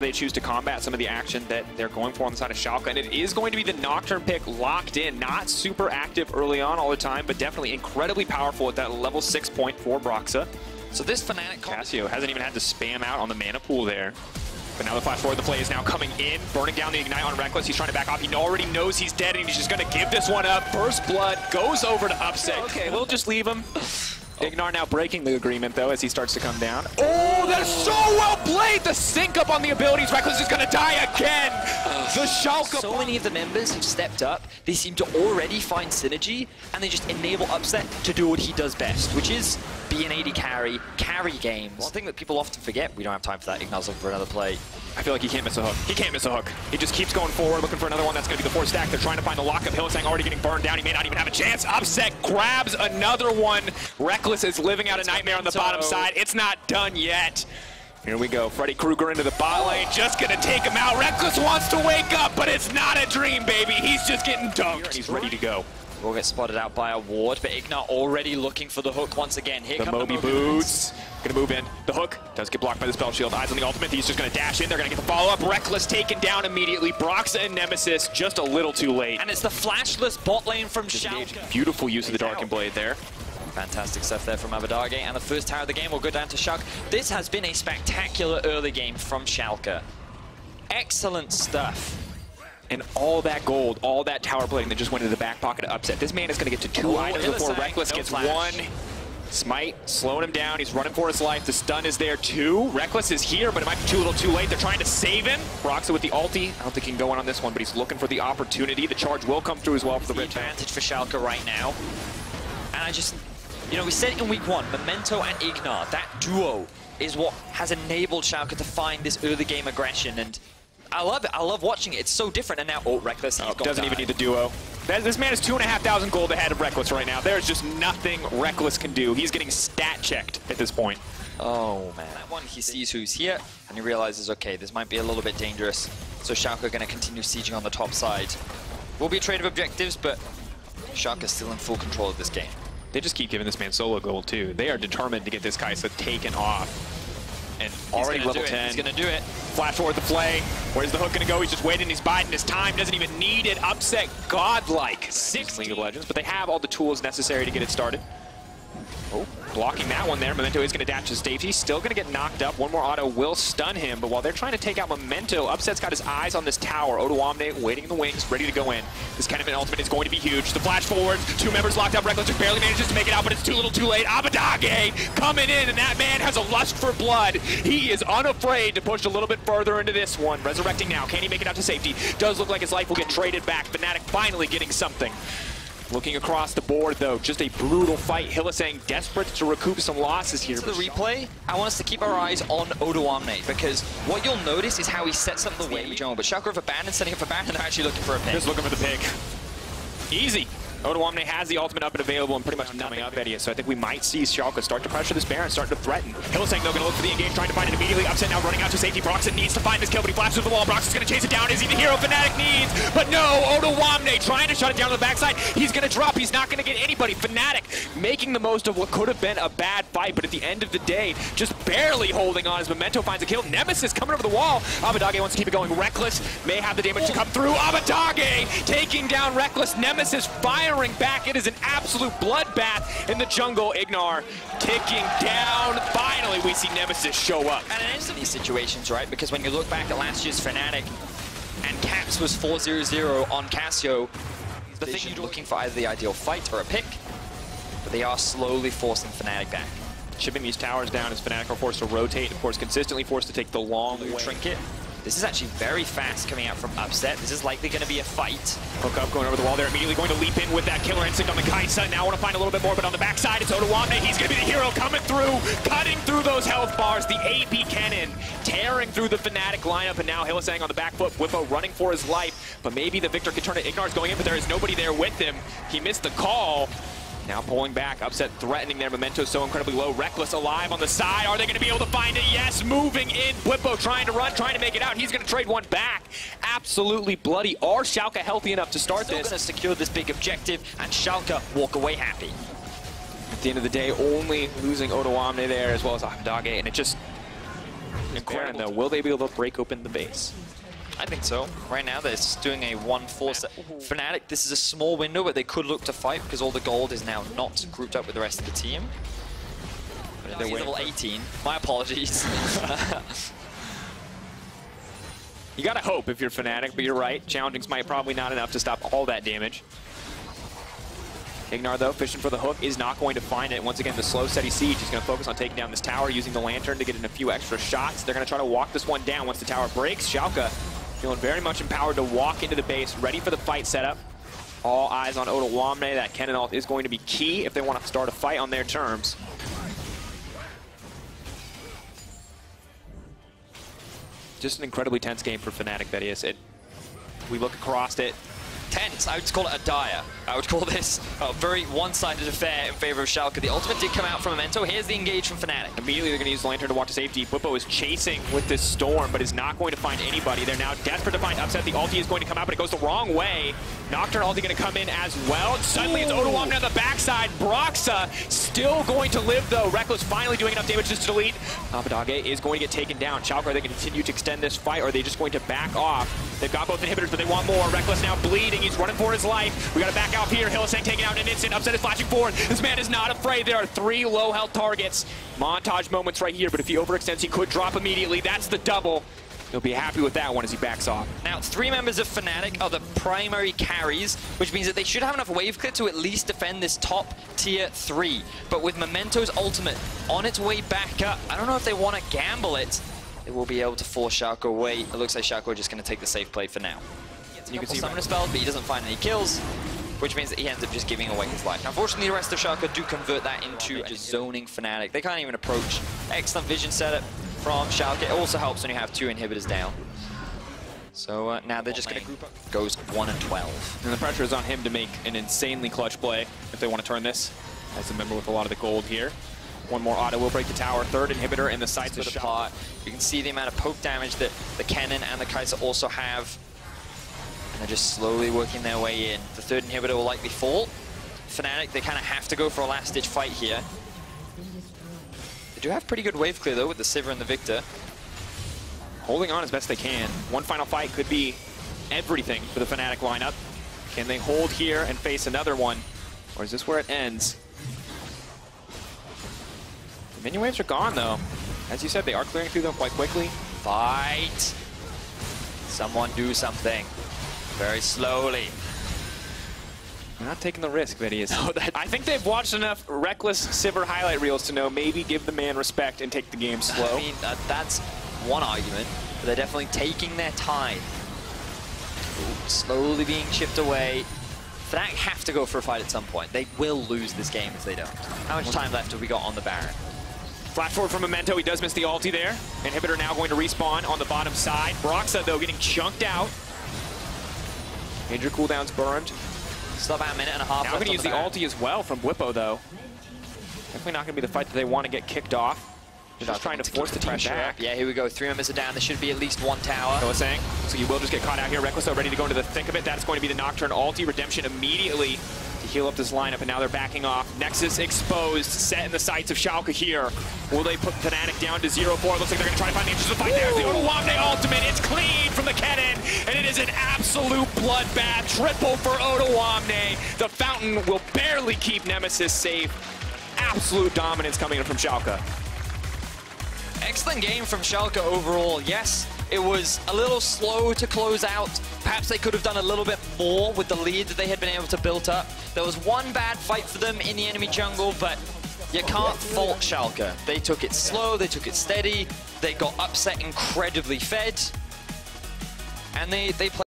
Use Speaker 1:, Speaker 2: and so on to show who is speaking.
Speaker 1: they choose to combat some of the action that they're going for on the side of Schalke. And it is going to be the Nocturne pick locked in. Not super active early on all the time, but definitely incredibly powerful at that level 6 point for Broxa.
Speaker 2: So this Fnatic
Speaker 1: Casio hasn't even had to spam out on the mana pool there. But now the flash forward, the play is now coming in, burning down the Ignite on Reckless. He's trying to back off. He already knows he's dead, and he's just going to give this one up. First blood goes over to Upset. Okay, we'll just leave him. Ignar now breaking the agreement, though, as he starts to come down. Oh, that is so well played! The sync up on the abilities. Reckless is going to die again. The Schalke.
Speaker 2: So many of the members have stepped up. They seem to already find synergy, and they just enable Upset to do what he does best, which is be an AD carry games. One thing that people often forget, we don't have time for that. Ignar's looking for another play.
Speaker 1: I feel like he can't miss a hook. He can't miss a hook. He just keeps going forward, looking for another one. That's going to be the 4th stack. They're trying to find the lockup. Hylissang already getting burned down. He may not even have a chance. Upset grabs another one. Reckless is living out a nightmare on the bottom side. It's not done yet. Here we go. Freddy Krueger into the bot lane. Just going to take him out. Reckless wants to wake up, but it's not a dream, baby. He's just getting dunked. He's ready to go.
Speaker 2: Will get spotted out by a ward, but Ignar already looking for the hook once again. Here come the
Speaker 1: Moby boots. Gonna move in. The hook does get blocked by the spell shield. Eyes on the ultimate. He's just gonna dash in. They're gonna get the follow-up. Reckless taken down immediately. Broxa and Nemesis just a little too late.
Speaker 2: And it's the flashless bot lane from Schalke.
Speaker 1: Beautiful use of the Darkened Blade there.
Speaker 2: Fantastic stuff there from Abadage, and the first tower of the game will go down to Schalke. This has been a spectacular early game from Schalke. Excellent stuff.
Speaker 1: And all that gold, all that tower plating that just went into the back pocket of Upset. This man is going to get to 2 items before Reckless gets one. Smite, slowing him down. He's running for his life. The stun is there too. Reckless is here, but it might be too little too late. They're trying to save him. Broxa with the ulti. I don't think he can go in on this one, but he's looking for the opportunity. The charge will come through as well for the Rift.
Speaker 2: Advantage for Schalke right now. And I just, you know, we said it in week 1, Memento and Ignar, that duo is what has enabled Schalke to find this early game aggression, and I love it. I love watching it. It's so different. And now, Reckless.
Speaker 1: Doesn't even need the duo. This man is 2,500 gold ahead of Reckless right now. There's just nothing Reckless can do. He's getting stat checked at this point.
Speaker 2: Oh, man. That one, he sees who's here, and he realizes, okay, this might be a little bit dangerous. So Schalke are going to continue sieging on the top side. Will be a trade of objectives, but Schalke is still in full control of this game.
Speaker 1: They just keep giving this man solo gold, too. They are determined to get this Kaisa taken off. And already level 10.
Speaker 2: He's going to do it.
Speaker 1: Flash forward the play. Where's the hook going to go? He's just waiting. He's biding his time. Doesn't even need it. Upset godlike. 6 League of Legends. But they have all the tools necessary to get it started. Oh, blocking that one there. Memento is going to dash to safety. Still going to get knocked up. One more auto will stun him. But while they're trying to take out Memento, Upset's got his eyes on this tower. Odoamne waiting in the wings, ready to go in. This kind of an ultimate is going to be huge. The flash forward. 2 members locked up. Reckless just barely manages to make it out, but it's too little too late. Abadage coming in, and that man has a lust for blood. He is unafraid to push a little bit further into this one. Resurrecting now. Can he make it out to safety? Does look like his life will get traded back. Fnatic finally getting something. Looking across the board, though, just a brutal fight. Hylissang desperate to recoup some losses here.
Speaker 2: To the replay, I want us to keep our eyes on Odoamne, because what you'll notice is how he sets up the way in the jungle. But Schalke have abandoned, setting up for Baron, and they're actually looking for a pick.
Speaker 1: Just looking for the pick. Easy. Odoamne has the ultimate up and available and pretty much nothing up at you, so I think we might see Schalke start to pressure this Baron, start to threaten. Hylissang, though, going to look for the engage, trying to find it immediately. Upset now running out to safety. Broxa needs to find this kill, but he flashes the wall. Broxa's going to chase it down. Is he the hero Fnatic needs? But no, Odoamne trying to shut it down on the backside. He's going to drop. He's not going to get anybody. Fnatic making the most of what could have been a bad fight, but at the end of the day, just barely holding on as Memento finds a kill. Nemesis coming over the wall. Abadage wants to keep it going. Reckless may have the damage to come through. Abadage taking down Reckless. Nemesis firing back. It is an absolute bloodbath in the jungle. Ignar ticking down. Finally, we see Nemesis show up.
Speaker 2: And it ends in these situations, right? Because when you look back at last year's Fnatic, and Caps was 4-0-0 on Casio, the thing you're looking for either the ideal fight or a pick, but they are slowly forcing Fnatic back.
Speaker 1: Chipping these towers down as Fnatic are forced to rotate, and of course consistently forced to take the long way.
Speaker 2: Trinket. This is actually very fast coming out from Upset. This is likely going to be a fight.
Speaker 1: Hook up, going over the wall there, immediately going to leap in with that killer instinct on the Kaisa. Now I want to find a little bit more, but on the backside, it's Odoamne. He's going to be the hero coming through, cutting through those health bars. The AP cannon tearing through the Fnatic lineup, and now Hylissang on the back foot. Whippo running for his life, but maybe the Victor could turn it. Ignar's going in, but there is nobody there with him. He missed the call. Now pulling back, Upset threatening their Memento so incredibly low. Reckless alive on the side. Are they going to be able to find it? Yes, moving in. Whippo trying to run, trying to make it out. He's going to trade one back. Absolutely bloody. Are Schalke healthy enough to start
Speaker 2: Still
Speaker 1: this?
Speaker 2: going to secure this big objective, and Schalke walk away happy.
Speaker 1: At the end of the day, only losing Odoamne there as well as Abadage, and it just... Incredible. Though, will they be able to break open the base?
Speaker 2: I think so. Right now, they're just doing a 1-4 set. Fnatic, this is a small window, but they could look to fight because all the gold is now not grouped up with the rest of the team. They're level 18. My apologies.
Speaker 1: You gotta hope if you're Fnatic, but you're right. Challenging's might probably not enough to stop all that damage. Ignar, though, fishing for the hook, is not going to find it. Once again, the slow, steady siege is going to focus on taking down this tower, using the lantern to get in a few extra shots. They're going to try to walk this one down once the tower breaks. Schalke feeling very much empowered to walk into the base, ready for the fight setup. All eyes on Odoamne. That cannon ult is going to be key if they want to start a fight on their terms. Just an incredibly tense game for Fnatic, Vedius. We look across it.
Speaker 2: Tense. I would call it a dire. I would call this a very one-sided affair in favor of Schalke. The ultimate did come out from Memento. Here's the engage from Fnatic.
Speaker 1: Immediately they're going to use the lantern to walk to safety. Bwipo is chasing with this storm, but is not going to find anybody. They're now desperate to find Upset. The ulti is going to come out, but it goes the wrong way. Nocturne ulti going to come in as well. And suddenly it's Odoamne on the backside. Broxa still going to live, though. Reckless finally doing enough damage just to delete. Abadage is going to get taken down. Schalke, are they going to continue to extend this fight, or are they just going to back off? They've got both inhibitors, but they want more. Reckless now bleeding. He's running for his life. We got to back out here. Hylissang taken out in an instant. Upset is flashing forward. This man is not afraid. There are 3 low health targets. Montage moments right here, but if he overextends, he could drop immediately. That's the double. He'll be happy with that one as he backs off.
Speaker 2: Now, 3 members of Fnatic are the primary carries, which means that they should have enough wave clear to at least defend this top tier 3. But with Memento's ultimate on its way back up, I don't know if they want to gamble it. They will be able to force Schalke away. It looks like Schalke are just going to take the safe play for now. You can see summoner spells, but he doesn't find any kills, which means that he ends up just giving away his life. Now, unfortunately, the rest of Schalke do convert that into just zoning Fnatic. They can't even approach. Excellent vision setup from Schalke. It also helps when you have 2 inhibitors down. So now they're just going to group up. Goes 1 and 12.
Speaker 1: And the pressure is on him to make an insanely clutch play if they want to turn this. As a member with a lot of the gold here. One more auto will break the tower. 3rd inhibitor in the sights of the pot.
Speaker 2: You can see the amount of poke damage that the cannon and the Kaiser also have. And they're just slowly working their way in. The 3rd inhibitor will likely fall. Fnatic, they kind of have to go for a last-ditch fight here. They do have pretty good wave clear, though, with the Sivir and the Victor.
Speaker 1: Holding on as best they can. One final fight could be everything for the Fnatic lineup. Can they hold here and face another one? Or is this where it ends? The minion waves are gone, though. As you said, they are clearing through them quite quickly.
Speaker 2: Fight! Someone do something. Very slowly.
Speaker 1: They're not taking the risk, Vedius. No, I think they've watched enough Reckless Sivir highlight reels to know maybe give the man respect and take the game slow.
Speaker 2: I mean, that's one argument, but they're definitely taking their time. Ooh, slowly being chipped away. Fnatic have to go for a fight at some point. They will lose this game if they don't. How much time left have we got on the Baron?
Speaker 1: Flash forward from Memento. He does miss the ulti there. Inhibitor now going to respawn on the bottom side. Broxa, though, getting chunked out. Major cooldowns burned.
Speaker 2: Still about a minute and a half
Speaker 1: now
Speaker 2: left.
Speaker 1: Going to use the ulti as well from Bwipo, though. Definitely not going to be the fight that they want to get kicked off. They're just trying to force the pressure back.
Speaker 2: Yeah, here we go. 3 members are down. There should be at least 1 tower.
Speaker 1: Hylissang. So you will just get caught out here. Reckless, though, ready to go into the thick of it. That's going to be the Nocturne ulti. Redemption immediately to heal up this lineup, and now they're backing off. Nexus exposed, set in the sights of Schalke here. Will they put Fnatic down to 0-4? Looks like they're going to try to find the answers to the fight there. The Odoamne ultimate, it's clean from the cannon, and it is an absolute bloodbath. Triple for Odoamne. The fountain will barely keep Nemesis safe. Absolute dominance coming in from Schalke.
Speaker 2: Excellent game from Schalke overall. Yes, it was a little slow to close out. Perhaps they could have done a little bit more with the lead that they had been able to build up. There was one bad fight for them in the enemy jungle, but you can't fault Schalke. They took it slow, they took it steady, they got Upset incredibly fed, and they played